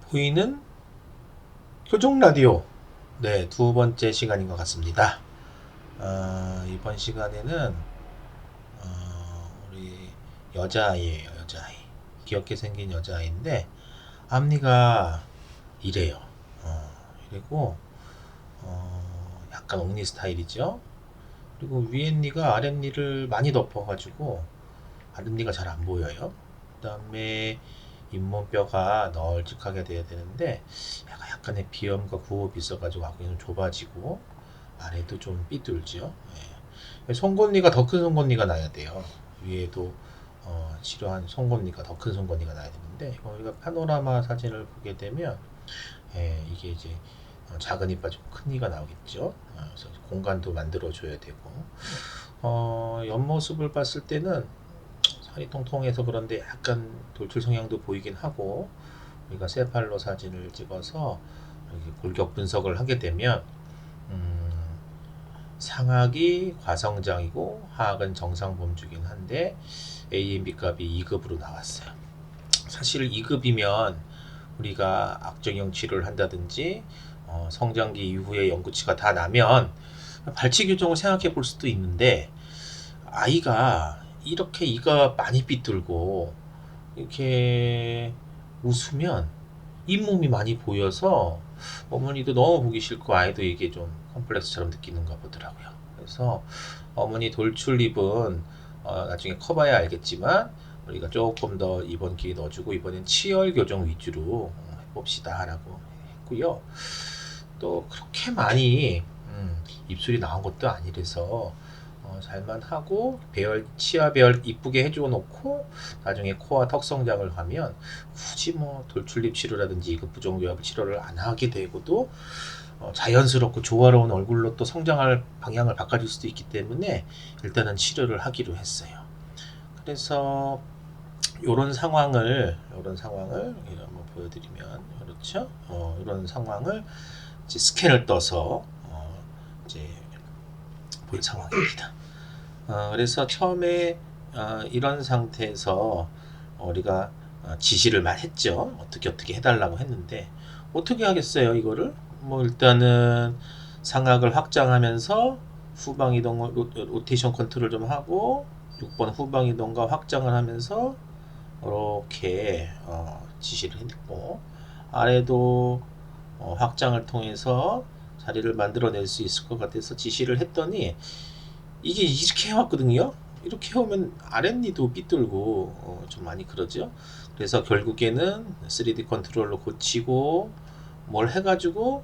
보이는 교정 라디오. 네, 두 번째 시간인 것 같습니다. 이번 시간에는 우리 여자아이예요, 여자아이. 귀엽게 생긴 여자아이인데 앞니가 이래요. 그리고 약간 옥니 스타일이죠. 그리고 위에니가 아랫니를 많이 덮어가지고 아랫니가 잘 안 보여요. 그 다음에 잇몸뼈가 널찍하게 돼야 되는데 약간의 비염과 구흡이 있어가지고 앞니는 좁아지고 아래도 좀 삐뚤죠. 예. 송곳니가 더 큰 송곳니가 나야 돼요. 위에도 치료한 송곳니가 더 큰 송곳니가 나야 되는데 우리가 파노라마 사진을 보게 되면 이게 이제 작은 이빠 좀 큰 이가 나오겠죠. 그래서 공간도 만들어 줘야 되고 옆모습을 봤을 때는 살이 통통해서 그런데 약간 돌출 성향도 보이긴 하고 우리가 세팔로 사진을 찍어서 이렇게 골격 분석을 하게 되면 상악이 과성장이고 하악은 정상범주긴 한데 AMB 값이 2급으로 나왔어요. 사실 2급이면 우리가 악정형 치료를 한다든지 성장기 이후에 연구치가 다 나면 발치 교정을 생각해 볼 수도 있는데 아이가 이렇게 이가 많이 삐뚤고 이렇게 웃으면 잇몸이 많이 보여서 어머니도 너무 보기 싫고 아이도 이게 좀 컴플렉스처럼 느끼는가 보더라고요. 그래서 어머니 돌출입은 나중에 커봐야 알겠지만 우리가 조금 더 이번 기회에 넣어주고 이번엔 치열 교정 위주로 해봅시다 라고 했고요. 또 그렇게 많이 입술이 나온 것도 아니라서 잘만 하고 배열 치아 배열 이쁘게 해주고 놓고 나중에 코와 턱 성장을 하면 굳이 뭐 돌출입 치료라든지 이급 부종교합 치료를 안 하게 되고도 자연스럽고 조화로운 얼굴로 또 성장할 방향을 바꿔줄 수도 있기 때문에 일단은 치료를 하기로 했어요. 그래서 이런 상황을 한번 보여드리면 그렇죠? 이런 상황을 이제 스캔을 떠서 이제 본 상황입니다. 그래서 처음에 이런 상태에서 우리가 지시를 많이 했죠. 어떻게 해달라고 했는데 어떻게 하겠어요 이거를? 뭐 일단은 상악을 확장하면서 후방 이동 로테이션 컨트롤 좀 하고 6번 후방 이동과 확장을 하면서 이렇게 지시를 했고 아래도 확장을 통해서 자리를 만들어낼 수 있을 것 같아서 지시를 했더니 이게 이렇게 해왔거든요. 이렇게 해오면 아랫니도 삐뚤고 좀 많이 그러죠. 그래서 결국에는 3D 컨트롤로 고치고 뭘 해가지고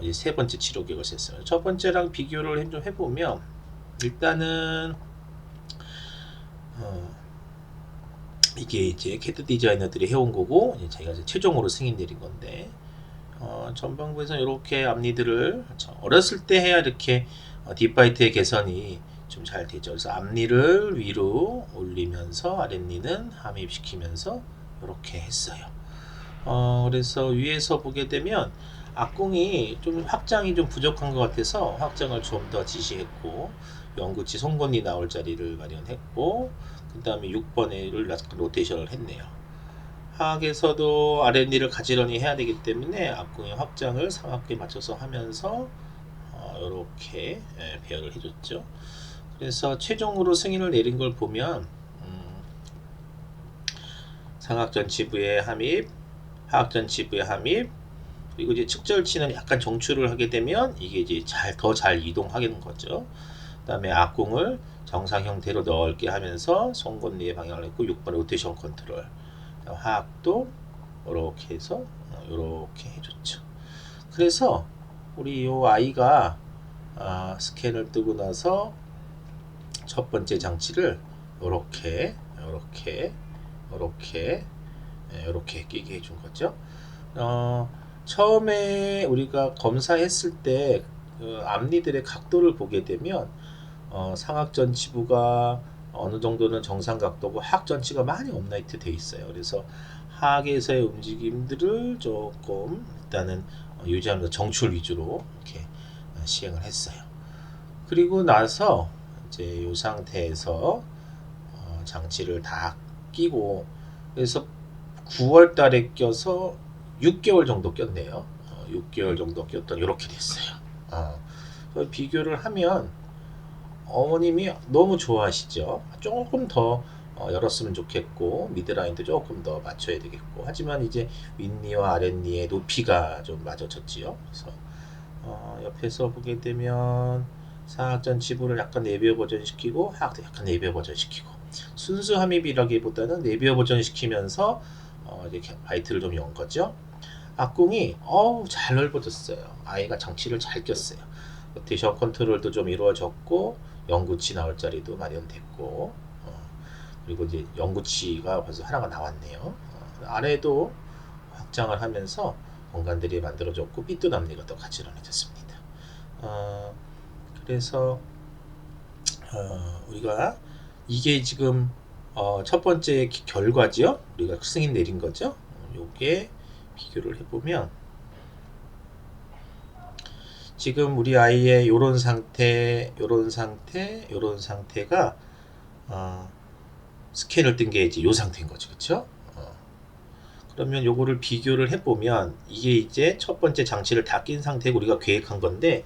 이제 세 번째 치료 계획을 했어요. 첫 번째랑 비교를 좀 해보면 일단은 이게 이제 캐드 디자이너들이 해온 거고 이제 제가 이제 최종으로 승인 내린 건데 전방부에서 이렇게 앞니들을 어렸을 때 해야 이렇게 딥바이트의 개선이 좀 잘 되죠. 그래서 앞니를 위로 올리면서 아랫니는 함입시키면서 이렇게 했어요. 그래서 위에서 보게 되면 앞궁이 좀 확장이 좀 부족한 것 같아서 확장을 좀 더 지시했고 연구치 송곳니 나올 자리를 마련했고 그 다음에 6번에를 로테이션을 했네요. 하악에서도 아랫니를 가지런히 해야 되기 때문에 앞궁의 확장을 상악에 맞춰서 하면서 이렇게 배열을 해줬죠. 그래서 최종으로 승인을 내린 걸 보면 상악전치부의 함입, 하악전치부의 함입, 그리고 이제 측절치는 약간 정출을 하게 되면 이게 이제 더 잘 이동하게 되는 거죠. 그다음에 앞궁을 정상 형태로 넓게 하면서 송곳니의 방향을 했고 6번 로테이션 컨트롤. 하악도 이렇게 해서 이렇게 해줬죠. 그래서 우리 요 아이가 스캔을 뜨고 나서 첫 번째 장치를 이렇게 끼게 해준 거죠. 처음에 우리가 검사했을 때 앞니들의 각도를 보게 되면 상악전치부가 어느 정도는 정상 각도고 하악전치가 많이 업라이트 돼 있어요. 그래서 하악에서의 움직임들을 조금 일단은 유지하면서 정출 위주로 이렇게 시행을 했어요. 그리고 나서 이제 이 상태에서 장치를 다 끼고 그래서 9월 달에 껴서 6개월 정도 꼈네요. 6개월 정도 꼈더니 이렇게 됐어요. 비교를 하면 어머님이 너무 좋아하시죠. 조금 더 열었으면 좋겠고 미드라인도 조금 더 맞춰야 되겠고, 하지만 이제 윗니와 아랫니의 높이가 좀 맞아졌지요. 그래서 옆에서 보게 되면 사각전 치부를 약간 내비어 버전 시키고 하악도 약간 내비어 버전 시키고, 순수 함입이라기보다는 내비어 버전 시키면서 이렇게 바이트를 좀 연 거죠. 앞궁이 잘 넓어졌어요. 아이가 장치를 잘 꼈어요. 로테이션 컨트롤도 좀 이루어졌고 영구치 나올 자리도 마련됐고, 그리고 이제 영구치가 벌써 하나가 나왔네요. 아래도 확장을 하면서 공간들이 만들어졌고 삐뚤남리가 또 가지런해졌습니다. 그래서 우리가 이게 지금 첫 번째 결과죠. 우리가 승인 내린 거죠. 요게 비교를 해보면 지금 우리 아이의 요런 상태, 요런 상태, 요런 상태가 스캔을 뜬 게 이제 요 상태인 거죠. 그쵸? 그러면 요거를 비교를 해보면 이게 이제 첫 번째 장치를 다 낀 상태고 우리가 계획한 건데,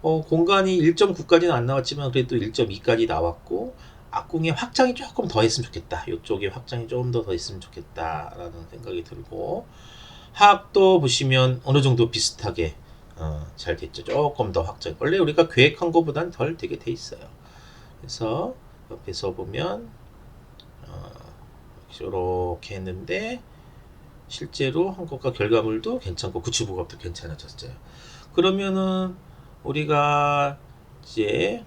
공간이 1.9까지는 안 나왔지만 그래도 1.2까지 나왔고, 앞궁의 확장이 조금 더 했으면 좋겠다. 이쪽에 확장이 조금 더 했으면 좋겠다 라는 생각이 들고, 하악도 보시면 어느 정도 비슷하게 잘 됐죠. 조금 더 확장. 원래 우리가 계획한 것보단 덜 되게 돼 있어요. 그래서 옆에서 보면 이렇게 했는데 실제로 한 것과 결과물도 괜찮고 구치부각도 괜찮아졌어요. 그러면은 우리가 이제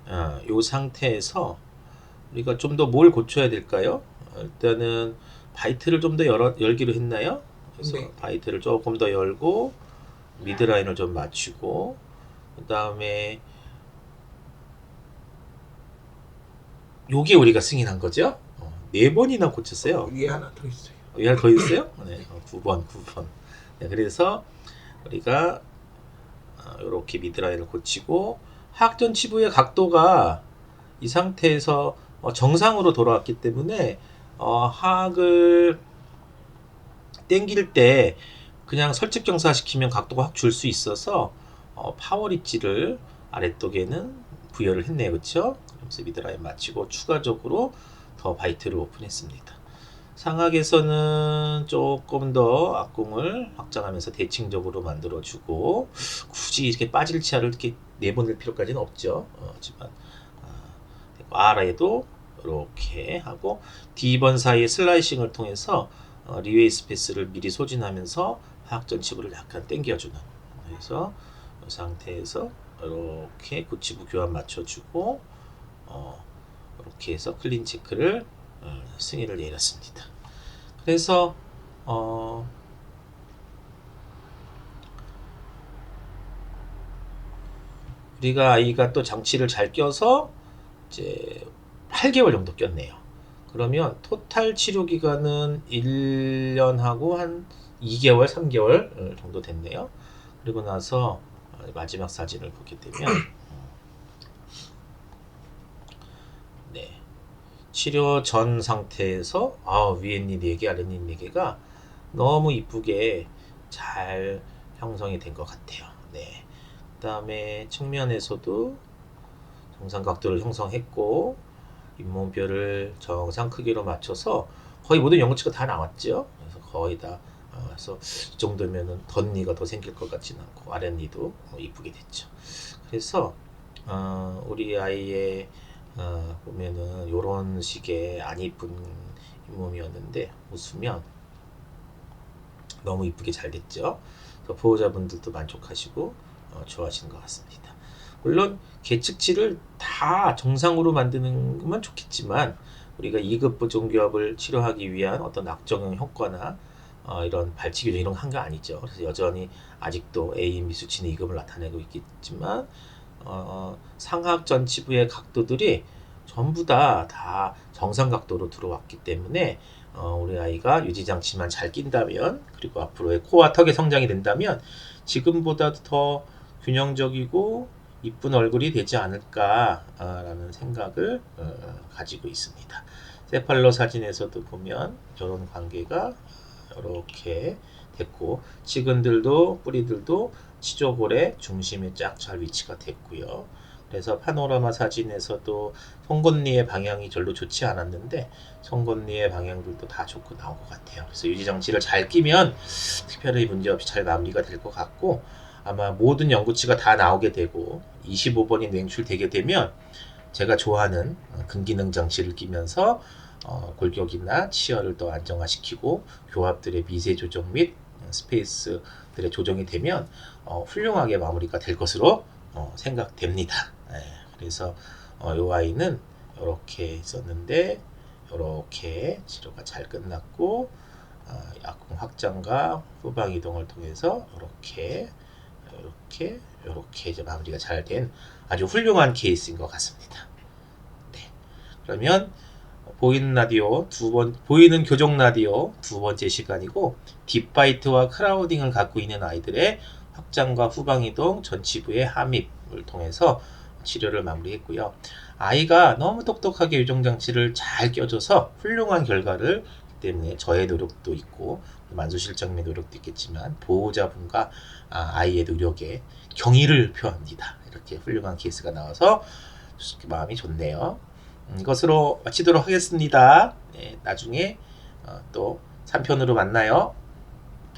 이 상태에서 우리가 좀 더 뭘 고쳐야 될까요? 일단은 바이트를 좀 더 열기로 했나요? 그래서 네. 바이트를 조금 더 열고 미드라인을 좀 맞추고, 그 다음에 요게 우리가 승인한 거죠. 4번이나 고쳤어요. 위에 하나 더 있어요. 위에 하나 더 있어요? 네, 9번. 네, 그래서 우리가 이렇게 미드라인을 고치고, 하악전 치부의 각도가 이 상태에서 정상으로 돌아왔기 때문에 하악을 땡길 때 그냥 설측경사 시키면 각도가 확 줄 수 있어서 파워 리치를 아래쪽에는 부여를 했네요. 그쵸? 그래서 미드라인 맞추고 추가적으로 더 바이트를 오픈했습니다. 상악에서는 조금 더 앞궁을 확장하면서 대칭적으로 만들어주고, 굳이 이렇게 빠질 치아를 이렇게 내보낼 필요까지는 없죠. 하지만 아래에도 이렇게 하고 D번 사이의 슬라이싱을 통해서 리웨이 스페이스를 미리 소진하면서 하악전 치부를 약간 당겨주는, 그래서 이 상태에서 이렇게 구치부 교환 맞춰주고 이렇게 해서 클린 체크를 승인을 내렸습니다. 그래서 우리가 아이가 또 장치를 잘 껴서 이제 8개월 정도 꼈네요. 그러면 토탈 치료 기간은 1년하고 한 2개월, 3개월 정도 됐네요. 그리고 나서 마지막 사진을 보게 되면 네, 치료 전 상태에서 위에 니 4개, 아래 니 4개가 너무 이쁘게 잘 형성이 된 것 같아요. 네. 그 다음에 측면에서도 정상 각도를 형성했고 잇몸뼈를 정상 크기로 맞춰서 거의 모든 영구치가 다 나왔죠. 그래서 거의 다 그래서 이 정도면은 덧니가 더 생길 것 같지는 않고 아랫니도 이쁘게 됐죠. 그래서 우리 아이의 보면은 요런 식의 안 이쁜 잇몸이었는데 웃으면 너무 이쁘게 잘 됐죠. 보호자분들도 만족하시고 좋아하시는 것 같습니다. 물론 계측치를 다 정상으로 만드는 것만 좋겠지만 우리가 2급 보존기업을 치료하기 위한 어떤 악정형 효과나 이런 발치 교정 이런 거 한 거 아니죠. 그래서 여전히 아직도 A인 미수치는 2급을 나타내고 있겠지만 상악 전치부의 각도들이 전부 다 정상 각도로 들어왔기 때문에 우리 아이가 유지장치만 잘 낀다면, 그리고 앞으로의 코와 턱의 성장이 된다면 지금보다도 더 균형적이고 이쁜 얼굴이 되지 않을까라는 생각을 가지고 있습니다. 세팔로 사진에서도 보면 저런 관계가 이렇게 됐고, 치근들도 뿌리들도 치조골의 중심에 쫙 잘 위치가 됐고요. 그래서 파노라마 사진에서도 송곳니의 방향이 별로 좋지 않았는데 송곳니의 방향들도 다 좋고 나온 것 같아요. 그래서 유지장치를 잘 끼면 특별히 문제없이 잘 마무리가 될 것 같고, 아마 모든 연구치가 다 나오게 되고 25번이 냉출되게 되면 제가 좋아하는 근기능 장치를 끼면서 골격이나 치열을 더 안정화시키고 교합들의 미세 조정 및 스페이스들의 조정이 되면 훌륭하게 마무리가 될 것으로 생각됩니다. 그래서 이 아이는 이렇게 있었는데 이렇게 치료가 잘 끝났고, 약공 확장과 후방 이동을 통해서 이렇게 이제 마무리가 잘 된 아주 훌륭한 케이스인 것 같습니다. 네. 그러면 보이는 교정 라디오 두 번째 시간이고, 딥바이트와 크라우딩을 갖고 있는 아이들의 확장과 후방 이동, 전치부의 함입을 통해서 치료를 마무리했고요. 아이가 너무 똑똑하게 유정장치를 잘 껴줘서 훌륭한 결과를 때문에 저의 노력도 있고 만수 실장님의 노력도 있겠지만 보호자분과 아이의 노력에 경의를 표합니다. 이렇게 훌륭한 케이스가 나와서 마음이 좋네요. 이것으로 마치도록 하겠습니다. 네, 나중에 또 3편으로 만나요.